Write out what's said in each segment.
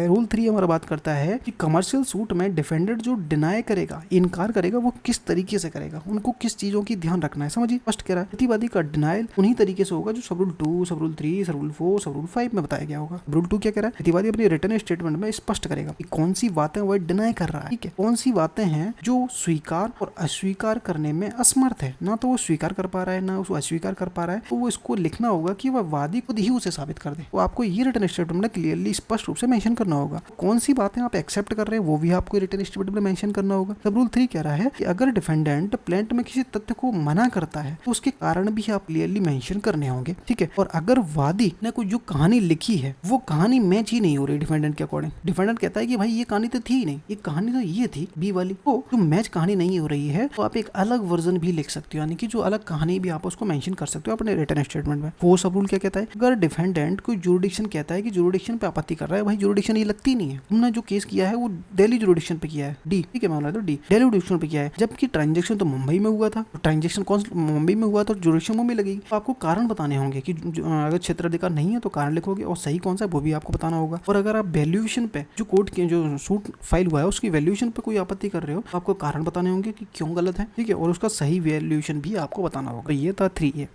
Rule 3 हमारा बात करता है कि कमर्शियल सूट में डिफेंडेंट जो डिनाई करेगा, इनकार करेगा, वो किस तरीके से करेगा, उनको किस चीजों की ध्यान रखना है। समझिए, फर्स्ट कह रहा है प्रतिवादी का डिनाइल उन्हीं तरीके से होगा जो सब रूल 2, सब रूल 3, सब रूल 4, सब रूल 5 में बताया गया होगा। रूल 2 क्या कह रहा है, प्रतिवादी अपनी रिटर्न स्टेटमेंट में स्पष्ट करेगा कि कौन सी बातें वह डिनाई कर रहा है, ठीक है, कौन सी बातें हैं जो स्वीकार और अस्वीकार करने में असमर्थ है, ना तो वो स्वीकार कर पा रहा है ना उसको अस्वीकार कर पा रहा है, तो वो इसको लिखना होगा कि वह वादी खुद ही उसे साबित कर दे। तो आपको ये रिटर्न स्टेटमेंट में क्लियरली स्पष्ट रूप से मेंशन करना होगा कौन सी बातें आप एक्सेप्ट कर रहे हैं, वो भी आपको रिटर्न स्टेटमेंट में मेंशन करना होगा। सब रूल 3 कह रहा है कि अगर डिफेंडेंट प्लेंट में किसी तथ्य को मना करता है तो उसके कारण भी आप क्लियरली मेंशन करने होंगे, ठीक है। और अगर वादी ने कोई जो कहानी लिखी है वो कहानी मैच ही नहीं हो रही डिफेंडेंट के अकॉर्डिंग, डिफेंडेंट कहता है कि भाई ये कहानी तो थी ही नहीं, ये कहानी तो ये थी बी वाली, तो जो मैच कहानी नहीं हो रही है तो आप एक अलग वर्जन भी लिख सकते हो, यानी कि जो अलग कहानी भी आप उसको मेंशन कर सकते हो अपने रिटर्न स्टेटमेंट में। वो सब रूल क्या कहता है, अगर डिफेंडेंट कोई जुरिडिक्शन कहता है कि जुरिडिक्शन पे आपत्ति कर रहा है, भाई जुरिडिक्शन ये लगती नहीं है, तुमने जो केस किया है वो दिल्ली जुरिडिक्शन पे किया है, डी, ठीक है, मामला तो डी दिल्ली जुरिडिक्शन पे किया है, जबकि ट्रांजैक्शन तो मुंबई में हुआ था, तो ट्रांजैक्शन कौन मुंबई में हुआ तो जुरिडिक्शन मुंबई लगेगी। तो आपको कारण बताने होंगे कि अगर क्षेत्राधिकार नहीं है तो कारण लिखोगे और सही कौन सा है वो भी आपको बताना होगा। और अगर आप वैल्यूएशन पे जो कोर्ट के जो सूट फाइल हुआ है उसकी वैल्यूएशन पे कोई आपत्ति कर रहे हो तो आपको कारण बताने होंगे कि क्यों गलत है, ठीक है, और उसका सही वैल्यूएशन भी आपको बताना होगा। ये था 3A।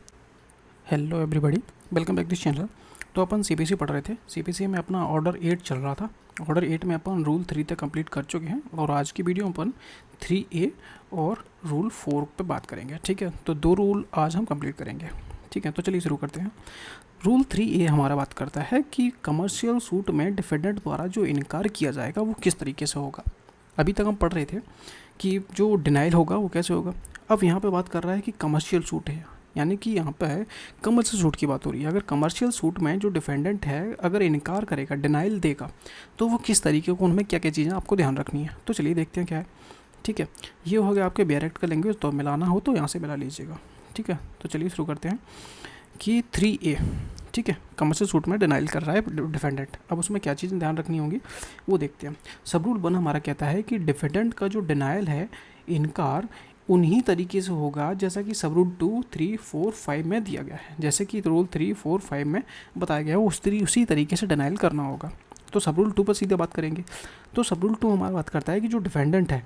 Hello everybody, welcome back this channel. तो अपन सीपीसी पढ़ रहे थे, सीपीसी में अपना ऑर्डर 8 चल रहा था, ऑर्डर 8 में अपन रूल 3 तक कंप्लीट कर चुके हैं और आज की वीडियो में अपन 3A और रूल 4 पे बात करेंगे, ठीक है। तो 2 रूल आज हम कंप्लीट करेंगे, ठीक है। तो चलिए शुरू करते हैं। रूल 3A हमारा बात करता है कि कमर्शियल सूट में डिफेंडेंट द्वारा जो इनकार किया जाएगा वो किस तरीके से होगा। अभी तक हम पढ़ रहे थे कि जो डिनाइल होगा वो कैसे होगा। अब यहाँ पे बात कर रहा है कि कमर्शियल सूट है, यानी कि यहाँ पे है कमर्शियल सूट की बात हो रही है। अगर कमर्शियल सूट में जो डिफेंडेंट है अगर इनकार करेगा, डिनाइल देगा, तो वो किस तरीके को, उनमें क्या क्या चीज़ें आपको ध्यान रखनी है। तो चलिए देखते हैं क्या है, ठीक है। ये हो गया आपके बेयर एक्ट का लैंग्वेज, तो मिलाना हो तो यहाँ से मिला लीजिएगा, ठीक है। तो चलिए शुरू करते हैं कि 3A, ठीक है, कमर्शियल सूट में डिनाइल कर रहा है डिफेंडेंट। अब उसमें क्या चीज़ें ध्यान रखनी होंगी वो देखते हैं। सब रूल 1 हमारा कहता है कि डिफेंडेंट का जो डिनाइल है, इनकार, उन्हीं तरीके से होगा जैसा कि सब रूल 2, 3, 4, 5 में दिया गया है। जैसे कि रूल 3, 4, 5 में बताया गया है उसी तरीके से डिनाइल करना होगा। तो सब रूल 2 पर सीधे बात करेंगे। तो सब रूल 2 हमारा बात करता है कि जो डिफेंडेंट है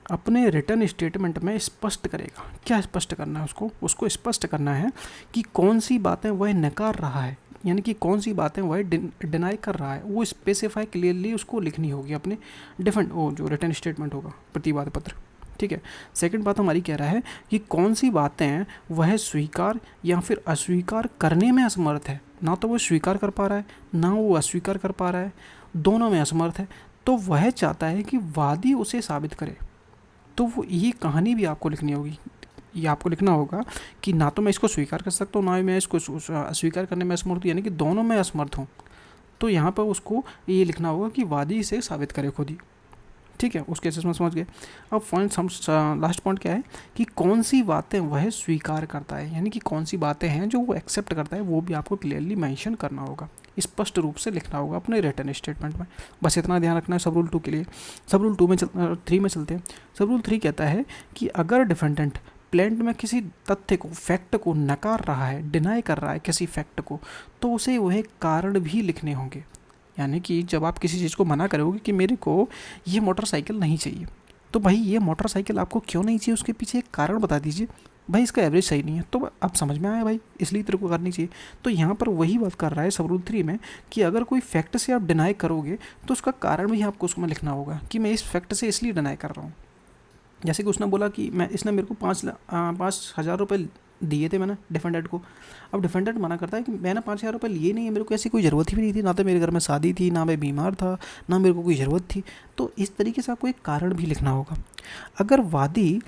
अपने रिटर्न स्टेटमेंट में स्पष्ट करेगा। क्या स्पष्ट करना है उसको स्पष्ट करना है कि कौन सी बातें वह नकार रहा है, यानी कि कौन सी बातें वह डिनाई कर रहा है, वो स्पेसिफाई क्लियरली उसको लिखनी होगी अपने जो रिटर्न स्टेटमेंट होगा, प्रतिवाद पत्र, ठीक है। सेकंड बात हमारी कह रहा है कि कौन सी बातें वह स्वीकार या फिर अस्वीकार करने में असमर्थ है, ना तो वो स्वीकार कर पा रहा है ना वो अस्वीकार कर पा रहा है, दोनों में असमर्थ है, तो वह चाहता है कि वादी उसे साबित करे। तो वो ये कहानी भी आपको लिखनी होगी, ये आपको लिखना होगा कि ना तो मैं इसको स्वीकार कर सकता हूँ ना मैं इसको अस्वीकार करने में असमर्थ हूँ, यानी कि दोनों में असमर्थ हूँ। तो यहाँ पर उसको ये लिखना होगा कि वादी इसे साबित करे खुद ही, ठीक है। उस केसेस में समझ गए। अब पॉइंट लास्ट पॉइंट क्या है कि कौन सी बातें वह स्वीकार करता है, यानी कि कौन सी बातें हैं जो वो एक्सेप्ट करता है, वो भी आपको क्लियरली मेंशन करना होगा, स्पष्ट रूप से लिखना होगा अपने रिटर्न स्टेटमेंट में। बस इतना ध्यान रखना है सब रूल 2 के लिए। सब रूल 3 में चलते हैं। सब रूल 3 कहता है कि अगर डिफेंडेंट प्लेंट में किसी तथ्य को, फैक्ट को नकार रहा है, डिनाई कर रहा है किसी फैक्ट को, तो उसे वह कारण भी लिखने होंगे। यानी कि जब आप किसी चीज़ को मना करोगे कि मेरे को ये मोटरसाइकिल नहीं चाहिए, तो भाई ये मोटरसाइकिल आपको क्यों नहीं चाहिए उसके पीछे एक कारण बता दीजिए। भाई इसका एवरेज सही नहीं है, तो अब समझ में आया भाई, इसलिए तेरे को करनी चाहिए। तो यहाँ पर वही बात कर रहा है सब रूल 3 में कि अगर कोई फैक्ट से आप डिनाई करोगे तो उसका कारण भी आपको उसमें लिखना होगा कि मैं इस फैक्ट से इसलिए डिनाई कर रहा हूँ। जैसे कि उसने बोला कि इसने मेरे को 5,000 रुपये दिए थे मैंने डिफेंडेंट को। अब डिफेंडेंट मना करता है कि मैंने 5,000 रुपये लिए नहीं है, मेरे को ऐसी कोई ज़रूरत ही नहीं थी, ना तो मेरे घर में शादी थी, ना मैं बीमार था, ना मेरे को कोई ज़रूरत थी। तो इस तरीके से आपको एक कारण भी लिखना होगा। अगर वादी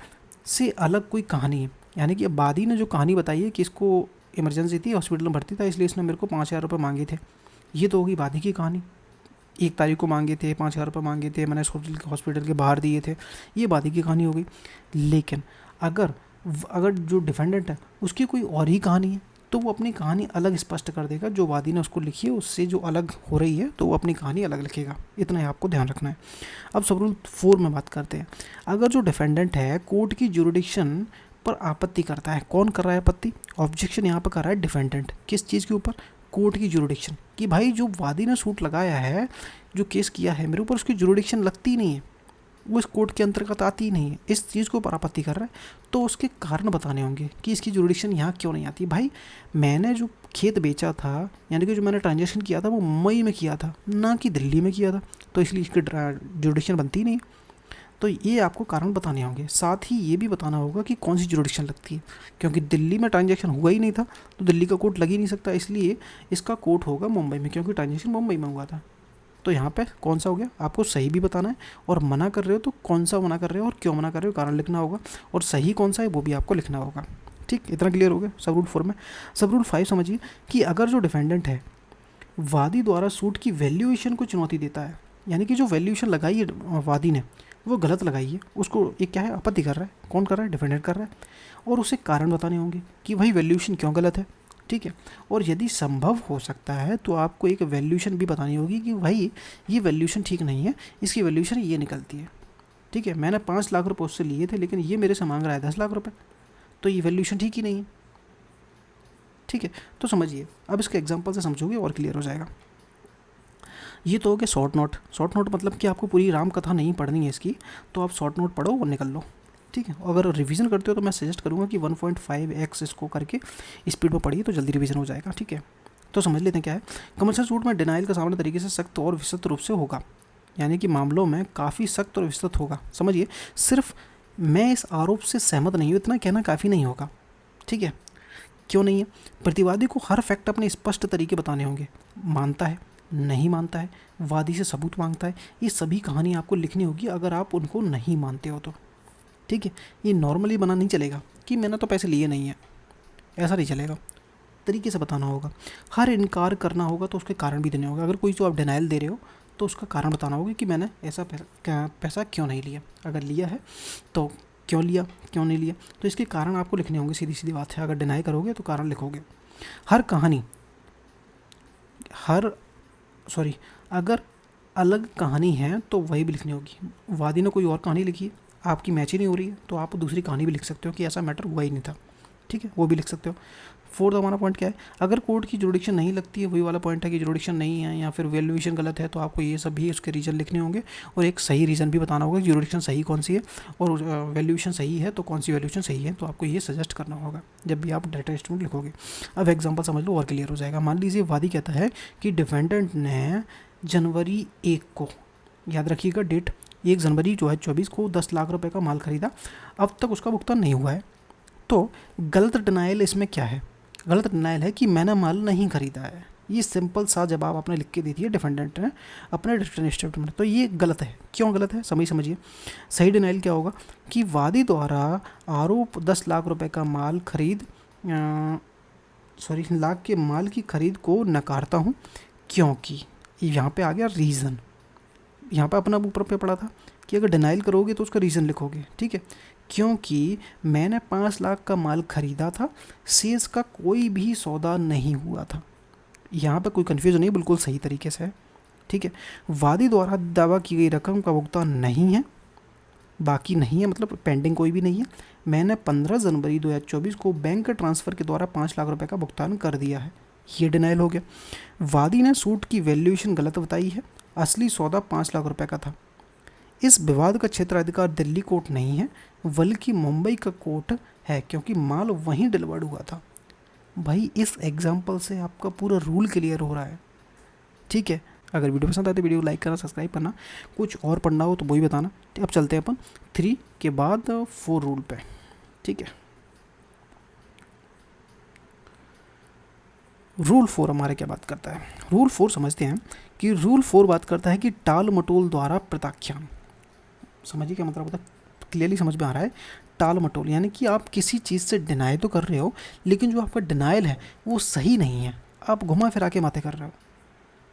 से अलग कोई कहानी है, यानी कि वादी ने जो कहानी बताई है कि इसको इमरजेंसी थी, हॉस्पिटल में भर्ती था, इसलिए इसने मेरे को 5,000 रुपये मांगे थे, ये तो होगी वादी की कहानी। 1 तारीख को मांगे थे, 5,000 रुपये मांगे थे, मैंने हॉस्पिटल के बाहर दिए थे, ये वादी की कहानी हो गई। लेकिन अगर जो डिफेंडेंट है उसकी कोई और ही कहानी है तो वो अपनी कहानी अलग स्पष्ट कर देगा, जो वादी ने उसको लिखी है उससे जो अलग हो रही है तो वो अपनी कहानी अलग लिखेगा। इतना ही आपको ध्यान रखना है। अब सब रूल 4 में बात करते हैं। अगर जो डिफेंडेंट है कोर्ट की जुरिडिक्शन पर आपत्ति करता है, कौन कर रहा है आपत्ति, ऑब्जेक्शन यहाँ पर कर रहा है डिफेंडेंट, किस चीज़ के ऊपर, कोर्ट की जुरिडिक्शन, कि भाई जो वादी ने सूट लगाया है जो केस किया है मेरे ऊपर, उसकी जुरिडिक्शन लगती नहीं है, वो इस कोर्ट के अंतर्गत आती ही नहीं है, इस चीज़ को ऊपर आपत्ति कर रहा है, तो उसके कारण बताने होंगे कि इसकी जुरिडिक्शन यहाँ क्यों नहीं आती। भाई मैंने जो खेत बेचा था, यानी कि जो मैंने ट्रांजेक्शन किया था वो मुंबई में किया था, ना कि दिल्ली में किया था, तो इसलिए इसकी जुरिडिक्शन बनती नहीं। तो ये आपको कारण बताने होंगे, साथ ही ये भी बताना होगा कि कौन सी जुरिडिक्शन लगती है, क्योंकि दिल्ली में ट्रांजेक्शन हुआ ही नहीं था तो दिल्ली का कोर्ट लग ही नहीं सकता, इसलिए इसका कोर्ट होगा मुंबई में, क्योंकि ट्रांजेक्शन मुंबई में हुआ था। तो यहाँ पे कौन सा हो गया, आपको सही भी बताना है, और मना कर रहे हो तो कौन सा मना कर रहे हो और क्यों मना कर रहे हो, कारण लिखना होगा, और सही कौन सा है वो भी आपको लिखना होगा। ठीक, इतना क्लियर हो गया सब रूल 4 में। सब रूल 5 समझिए कि अगर जो डिफेंडेंट है वादी द्वारा सूट की वैल्यूएशन को चुनौती देता है, यानी कि जो वैल्यूएशन लगाई है वादी ने वो गलत लगाई है, उसको एक क्या है आपत्ति कर रहा है, कौन कर रहा है, डिफेंडेंट कर रहा है, और उसे कारण बताने होंगे कि भाई वैल्यूएशन क्यों गलत है। ठीक है, और यदि संभव हो सकता है तो आपको एक वैल्यूएशन भी बतानी होगी कि भाई ये वैल्यूएशन ठीक नहीं है, इसकी वैल्यूएशन ये निकलती है। ठीक है, मैंने 5 लाख रुपये उससे लिए थे, लेकिन ये मेरे से मांग रहा है 10 लाख रुपये, तो ये वैल्यूएशन ठीक ही नहीं है। ठीक है, तो समझिए, अब इसके एग्जांपल से समझोगे और क्लियर हो जाएगा। ये तो हो गया शॉर्ट नोट। शॉर्ट नोट मतलब कि आपको पूरी राम कथा नहीं पढ़नी है इसकी, तो आप शॉर्ट नोट पढ़ो और निकल लो। ठीक है, अगर रिवीजन करते हो तो मैं सजेस्ट करूँगा कि 1.5x इसको करके स्पीड में पढ़िए तो जल्दी रिवीजन हो जाएगा। ठीक है, तो समझ लेते हैं क्या है। कमर्शियल सूट में डिनाइल का सामान्य तरीके से सख्त और विस्तृत रूप से होगा, यानी कि मामलों में काफ़ी सख्त और विस्तृत होगा। समझिए, सिर्फ मैं इस आरोप से सहमत नहीं हूँ इतना कहना काफ़ी नहीं होगा। ठीक है, क्यों नहीं है, प्रतिवादी को हर फैक्ट अपने स्पष्ट तरीके बताने होंगे, मानता है, नहीं मानता है, वादी से सबूत मांगता है, ये सभी कहानी आपको लिखनी होगी अगर आप उनको नहीं मानते हो तो। ठीक है, ये नॉर्मली बना नहीं चलेगा कि मैंने तो पैसे लिए नहीं है, ऐसा नहीं चलेगा, तरीके से बताना होगा। हर इनकार करना होगा तो उसके कारण भी देने होगा। अगर कोई जो आप डिनाइल दे रहे हो तो उसका कारण बताना होगा कि मैंने ऐसा पैसा क्यों नहीं लिया, अगर लिया है तो क्यों लिया, क्यों नहीं लिया, तो इसके कारण आपको लिखने होंगे। सीधी सीधी बात है, अगर डिनाई करोगे तो कारण लिखोगे। अगर अलग कहानी है तो वही भी लिखनी होगी। वादी ने कोई और कहानी लिखी है, आपकी मैच ही नहीं हो रही है, तो आप दूसरी कहानी भी लिख सकते हो कि ऐसा मैटर हुआ ही नहीं था। ठीक है, वो भी लिख सकते हो। 4th हमारा पॉइंट क्या है, अगर कोर्ट की जुरिडिक्शन नहीं लगती है, वही वाला पॉइंट है कि जुरिडिक्शन नहीं है या फिर वैल्यूएशन गलत है, तो आपको ये सब भी उसके रीज़न लिखने होंगे और एक सही रीज़न भी बताना होगा कि जुरिडिक्शन सही कौन सी है और वैल्यूएशन सही है तो कौन सी वैल्यूएशन सही है, तो आपको ये सजेस्ट करना होगा जब भी आप डाटा स्टेटमेंट लिखोगे। अब एग्जाम्पल समझ लो और क्लियर हो जाएगा। मान लीजिए वादी कहता है कि डिफेंडेंट ने जनवरी 1 को, याद रखिएगा डेट, 1 जनवरी 2024 को 10 लाख रुपए का माल खरीदा, अब तक उसका भुगतान नहीं हुआ है। तो गलत डिनाइल इसमें क्या है, गलत डिनाइल है कि मैंने माल नहीं खरीदा है। ये सिंपल सा जवाब आपने लिख के दे दिया डिफेंडेंट ने अपने रिटर्न स्टेटमेंट में, तो ये गलत है। क्यों गलत है समझिए। सही डिनाइल क्या होगा कि वादी द्वारा आरोप 10 लाख रुपए का माल लाख के माल की खरीद को नकारता हूँ, क्योंकि यहाँ पे आ गया रीज़न। यहाँ पे अपना ऊपर पे पड़ा था कि अगर डिनाइल करोगे तो उसका रीज़न लिखोगे। ठीक है, क्योंकि मैंने 5 लाख का माल खरीदा था, सेल्स का कोई भी सौदा नहीं हुआ था। यहाँ पे कोई कन्फ्यूजन नहीं, बिल्कुल सही तरीके से है। ठीक है, वादी द्वारा दावा की गई रकम का भुगतान नहीं है, बाकी नहीं है मतलब पेंडिंग कोई भी नहीं है। मैंने 15 जनवरी 2024 को बैंक ट्रांसफ़र के द्वारा 5 लाख रुपए का भुगतान कर दिया है, ये डिनाइल हो गया। वादी ने सूट की वैल्यूएशन गलत बताई है, असली सौदा 5 लाख रुपए का था। इस विवाद का क्षेत्राधिकार दिल्ली कोर्ट नहीं है बल्कि मुंबई का कोर्ट है, क्योंकि माल वहीं डिलीवर्ड हुआ था। भाई इस एग्जाम्पल से आपका पूरा रूल क्लियर हो रहा है। ठीक है, अगर वीडियो पसंद आए तो वीडियो को लाइक करना, सब्सक्राइब करना, कुछ और पढ़ना हो तो वही बताना। अब चलते हैं अपन 3 के बाद 4 रूल पे। ठीक है, रूल 4 हमारे क्या बात करता है। रूल 4 समझते हैं कि रूल 4 बात करता है कि टाल मटोल द्वारा प्रत्याख्यान। समझिए क्या मतलब होता है, क्लियरली समझ में आ रहा है। टाल मटोल यानी कि आप किसी चीज़ से डिनाई तो कर रहे हो, लेकिन जो आपका डिनाइल है वो सही नहीं है, आप घुमा फिरा के बातें कर रहे हो।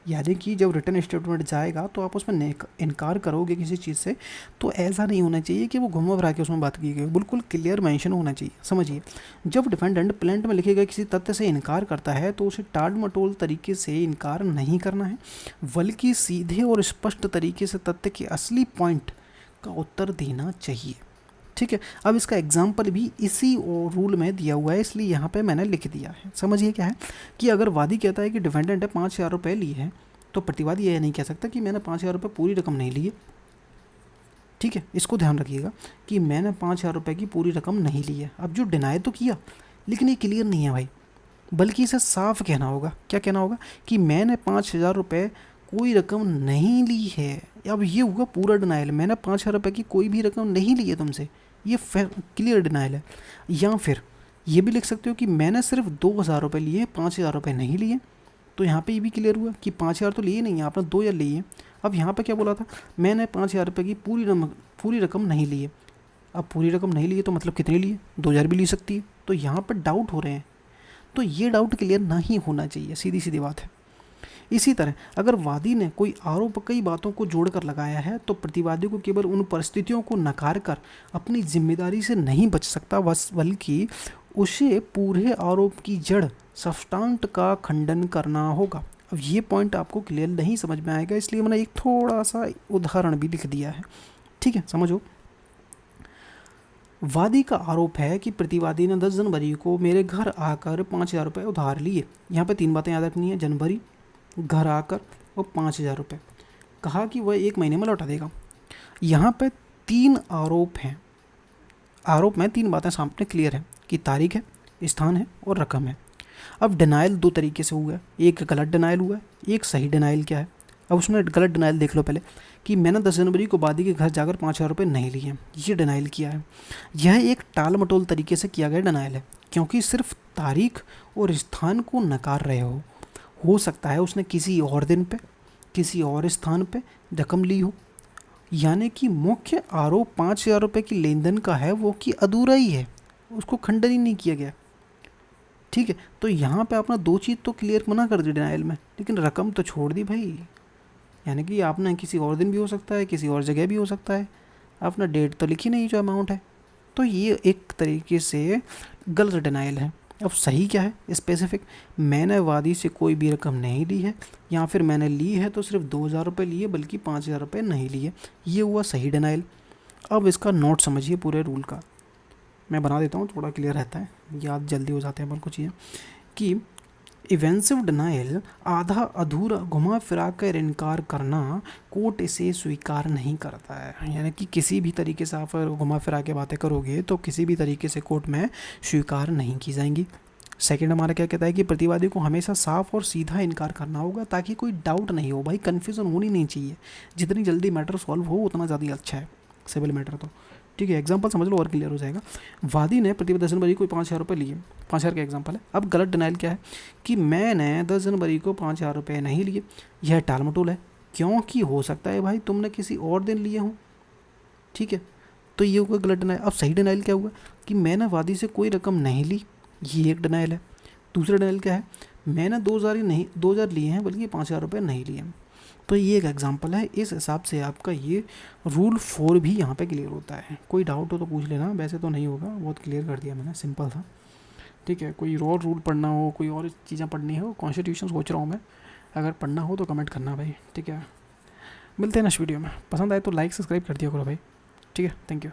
यानी कि जब रिटर्न स्टेटमेंट जाएगा तो आप उसमें इनकार करोगे किसी चीज़ से, तो ऐसा नहीं होना चाहिए कि वो घुमा फिरा के उसमें बात की गई, बिल्कुल क्लियर मेंशन होना चाहिए। समझिए, जब डिफेंडेंट प्लेंट में लिखे गए किसी तथ्य से इनकार करता है तो उसे टाल मटोल तरीके से इनकार नहीं करना है, बल्कि सीधे और स्पष्ट तरीके से तथ्य के असली पॉइंट का उत्तर देना चाहिए। ठीक है, अब इसका एग्जाम्पल भी इसी रूल में दिया हुआ है, इसलिए यहाँ पे मैंने लिख दिया है। समझिए क्या है कि अगर वादी कहता है कि डिफेंडेंट ने 5,000 रुपये लिए हैं, तो प्रतिवादी यह नहीं कह सकता कि मैंने 5,000 रुपये पूरी रकम नहीं ली है। ठीक है, इसको ध्यान रखिएगा कि मैंने 5,000 रुपये की पूरी रकम नहीं ली है। अब जो डिनाई तो किया, लेकिन ये क्लियर नहीं है भाई, बल्कि इसे साफ कहना होगा। क्या कहना होगा कि मैंने 5,000 रुपये कोई रकम नहीं ली है। अब ये हुआ पूरा डिनाइल, मैंने 5,000 रुपये की कोई भी रकम नहीं ली है तुमसे, ये क्लियर डिनाइल है। या फिर ये भी लिख सकते हो कि मैंने सिर्फ 2,000 रुपये लिए, 5,000 रुपये नहीं लिए। तो यहाँ पे ये भी क्लियर हुआ कि 5,000 तो लिए नहीं है आपने, 2,000 लिए। अब यहाँ पे क्या बोला था, मैंने 5,000 रुपये की पूरी रकम नहीं ली है। अब पूरी रकम नहीं ली है तो मतलब कितनी लिए, 2,000 भी ली सकती है। तो यहाँ पर डाउट हो रहे हैं, तो ये डाउट क्लियर नहीं होना चाहिए, सीधी सीधी बात है। इसी तरह अगर वादी ने कोई आरोप कई बातों को जोड़कर लगाया है तो प्रतिवादी को केवल उन परिस्थितियों को नकार कर अपनी जिम्मेदारी से नहीं बच सकता, बल्कि उसे पूरे आरोप की जड़ सब्सटेंट का खंडन करना होगा। अब ये पॉइंट आपको क्लियर नहीं समझ में आएगा, इसलिए मैंने एक थोड़ा सा उदाहरण भी लिख दिया है। ठीक है, समझो। वादी का आरोप है कि प्रतिवादी ने 10 जनवरी को मेरे घर आकर 5,000 रुपये उधार लिए। यहाँ पे 3 बातें याद रखनी है, जनवरी, घर आकर और 5,000 रुपये। कहा कि वह 1 महीने में लौटा देगा। यहाँ पे 3 आरोप हैं। आरोप में 3 बातें सामने क्लियर है कि तारीख है, स्थान है और रकम है। अब डिनाइल 2 तरीके से हुआ है, एक गलत डिनाइल हुआ है, एक सही डिनाइल क्या है। अब उसमें गलत डिनाइल देख लो पहले कि मैंने 10 जनवरी को वादी के घर जाकर 5,000 रुपये नहीं लिए, ये डिनाइल किया है। यह एक टाल मटोल तरीके से किया गया डिनाइल है, क्योंकि सिर्फ तारीख और स्थान को नकार रहे हो सकता है उसने किसी और दिन पे, किसी और स्थान पे रकम ली हो। यानी कि मुख्य आरोप 5,000 रुपये की लेन देन का है, वो कि अधूरा ही है, उसको खंडन ही नहीं किया गया। ठीक है, तो यहाँ पे आपने 2 चीज़ तो क्लियर मना कर दी डिनाइल में, लेकिन रकम तो छोड़ दी भाई। यानी कि आपने किसी और दिन भी हो सकता है, किसी और जगह भी हो सकता है, आपने डेट तो लिखी नहीं जो अमाउंट है। तो ये एक तरीके से गलत डिनाइल है। अब सही क्या है, स्पेसिफिक, मैंने वादी से कोई भी रकम नहीं ली है, या फिर मैंने ली है तो सिर्फ 2,000 रुपये लिए, बल्कि 5,000 रुपये नहीं लिए, ये हुआ सही डिनाइल। अब इसका नोट समझिए पूरे रूल का, मैं बना देता हूँ, थोड़ा क्लियर रहता है, याद जल्दी हो जाते हैं अपन को चीज़ें। कि इवेंसिव डिनाइल, आधा अधूरा घुमा फिरा कर इनकार करना, कोर्ट इसे स्वीकार नहीं करता है। यानी कि किसी भी तरीके से आप घुमा फिरा के बातें करोगे तो किसी भी तरीके से कोर्ट में स्वीकार नहीं की जाएंगी। सेकंड हमारा क्या कहता है कि प्रतिवादी को हमेशा साफ और सीधा इनकार करना होगा, ताकि कोई डाउट नहीं हो भाई, कन्फ्यूज़न होनी नहीं चाहिए। जितनी जल्दी मैटर सॉल्व हो उतना ज़्यादा अच्छा है सिविल मैटर तो। ठीक है, एग्जांपल समझ लो और क्लियर हो जाएगा। वादी ने प्रतिवादी 10 जनवरी को 5,000 रुपये लिए, 5,000 का एग्जांपल है। अब गलत डिनाइल क्या है कि मैंने 10 जनवरी को 5,000 रुपये नहीं लिए, यह टाल मटोल है, क्योंकि हो सकता है भाई तुमने किसी और दिन लिए हों। ठीक है, तो ये हुआ गलत डिनाइल। अब सही डिनाइल क्या हुआ कि मैंने वादी से कोई रकम नहीं ली, ये एक डिनाइल है। दूसरा डिनाइल क्या है, मैंने 2,000 लिए हैं, बल्कि 5,000 रुपये नहीं लिए। तो ये एक एग्जांपल है। इस हिसाब से आपका ये रूल 4 भी यहाँ पे क्लियर होता है। कोई डाउट हो तो पूछ लेना, वैसे तो नहीं होगा, बहुत क्लियर कर दिया मैंने, सिंपल था। ठीक है, कोई और रूल पढ़ना हो, कोई और चीज़ें पढ़नी हो, कॉन्स्टिट्यूशन सोच रहा हूँ मैं, अगर पढ़ना हो तो कमेंट करना भाई। ठीक है, मिलते हैं नेक्स्ट वीडियो में। पसंद आए तो लाइक सब्सक्राइब कर दिया करो भाई। ठीक है, थैंक यू।